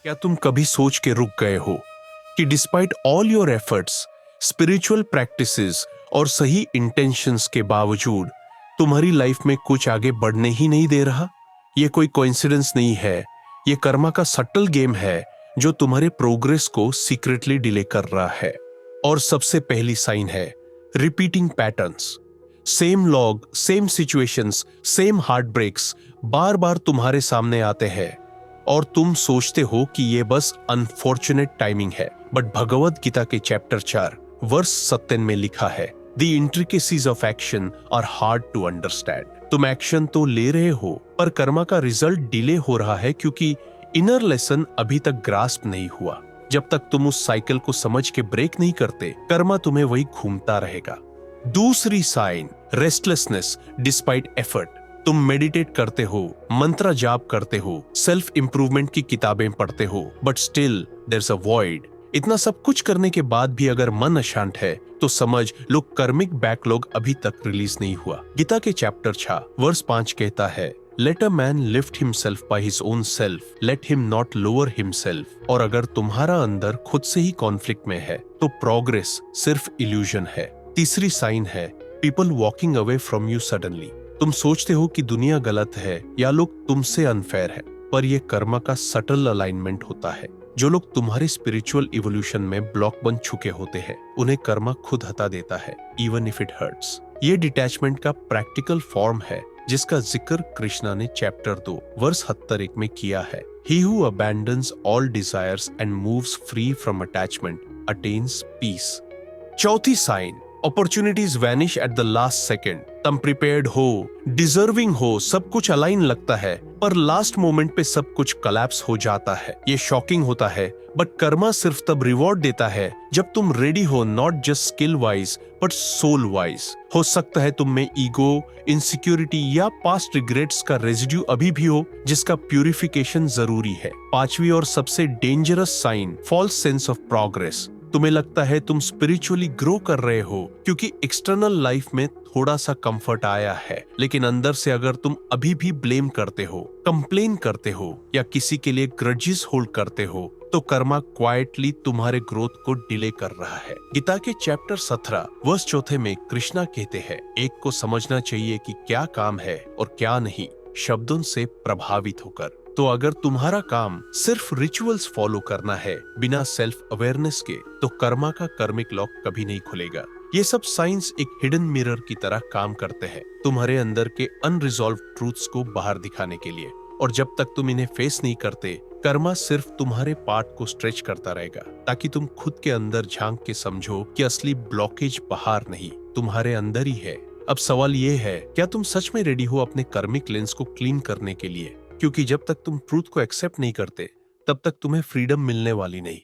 क्या तुम कभी सोच के रुक गए हो कि despite all your efforts, spiritual practices और सही इंटेंशंस के बावजूद तुम्हारी लाइफ में कुछ आगे बढ़ने ही नहीं दे रहा? ये कोई कोइंसिडेंस नहीं है, ये कर्मा का सटल गेम है जो तुम्हारे प्रोग्रेस को सीक्रेटली डिले कर रहा है। और सबसे पहली साइन है रिपीटिंग पैटर्न्स। सेम लॉग, same situations, same heartbreaks बार बार तुम्हारे सामने आते हैं और तुम सोचते हो कि ये बस अनफॉर्चुनेट टाइमिंग है। बट भगवद गीता के चैप्टर 4 वर्स 17 में लिखा है, the intricacies of action are hard to understand. तुम एक्शन तो ले रहे हो पर कर्मा का रिजल्ट डिले हो रहा है क्योंकि इनर लेसन अभी तक ग्रास्प नहीं हुआ। जब तक तुम उस साइकिल को समझ के ब्रेक नहीं करते, कर्मा तुम्हें वही घूमता रहेगा। दूसरी साइन रेस्टलेसनेस डिस्पाइट एफर्ट। तुम मेडिटेट करते हो, मंत्र जाप करते हो, सेल्फ इंप्रूवमेंट की किताबें पढ़ते हो, but still there is a void. इतना सब कुछ करने के बाद भी अगर मन अशांत है तो समझ लो कर्मिक बैकलॉग अभी तक रिलीज नहीं हुआ। गीता के चैप्टर 6 वर्स 5 कहता है, let a man lift himself by his own self, let him not lower himself. और अगर तुम्हारा अंदर खुद से ही कॉन्फ्लिक्ट में है तो प्रोग्रेस सिर्फ इल्यूजन है। तीसरी साइन है people walking away from you suddenly. तुम सोचते हो कि दुनिया गलत है या लोग तुमसे अनफेयर है, पर यह कर्मा का सटल अलाइनमेंट होता है। जो लोग तुम्हारे स्पिरिचुअल इवोल्यूशन में ब्लॉक बन चुके होते हैं उन्हें कर्मा खुद हटा देता है, इवन इफ इट हर्ट्स। ये डिटैचमेंट का प्रैक्टिकल फॉर्म है जिसका जिक्र कृष्णा ने चैप्टर 2 वर्स 71 में किया है। He who abandons all desires and moves free from attachment attains peace। चौथी sign opportunities vanish at the last second. तुम प्रिपेयर्ड हो, डिजर्विंग हो, सब कुछ अलाइन लगता है, पर लास्ट मोमेंट पे सब कुछ कोलैप्स हो जाता है। ये शॉकिंग होता है, बट कर्मा सिर्फ तब रिवॉर्ड देता है जब तुम रेडी हो, not just skill wise but soul wise. हो सकता है तुम में ईगो, इनसिक्योरिटी या पास्ट रिग्रेट्स का रेजिड्यू अभी भी हो जिसका प्यूरिफिकेशन जरूरी है। पांचवी और सबसे dangerous sign false sense of progress. तुम्हें लगता है तुम स्पिरिचुअली ग्रो कर रहे हो क्योंकि एक्सटर्नल लाइफ में थोड़ा सा कंफर्ट आया है, लेकिन अंदर से अगर तुम अभी भी ब्लेम करते हो, कंप्लेन करते हो या किसी के लिए ग्रजेस होल्ड करते हो तो कर्मा क्वाइटली तुम्हारे ग्रोथ को डिले कर रहा है। गीता के चैप्टर 17 वर्स 4 में कृष्णा कहते हैं, एक को समझना चाहिए कि क्या काम है और क्या नहीं, शब्दों से प्रभावित होकर। तो अगर तुम्हारा काम सिर्फ रिचुअल्स फॉलो करना है बिना सेल्फ अवेयरनेस के, तो कर्मा का कर्मिक लॉक कभी नहीं खुलेगा। ये सब साइंस एक हिडन मिरर की तरह काम करते हैं तुम्हारे अंदर के अनरिजॉल्व ट्रूथ्स को बाहर दिखाने के लिए। और जब तक तुम इन्हें फेस नहीं करते, कर्मा सिर्फ तुम्हारे पार्ट को स्ट्रेच करता रहेगा ताकि तुम खुद के अंदर झांक के समझो कि असली ब्लॉकेज बाहर नहीं, तुम्हारे अंदर ही है। अब सवाल ये है, क्या तुम सच में रेडी हो अपने कर्मिक लेंस को क्लीन करने के लिए? क्योंकि जब तक तुम ट्रूथ को एक्सेप्ट नहीं करते, तब तक तुम्हें फ्रीडम मिलने वाली नहीं।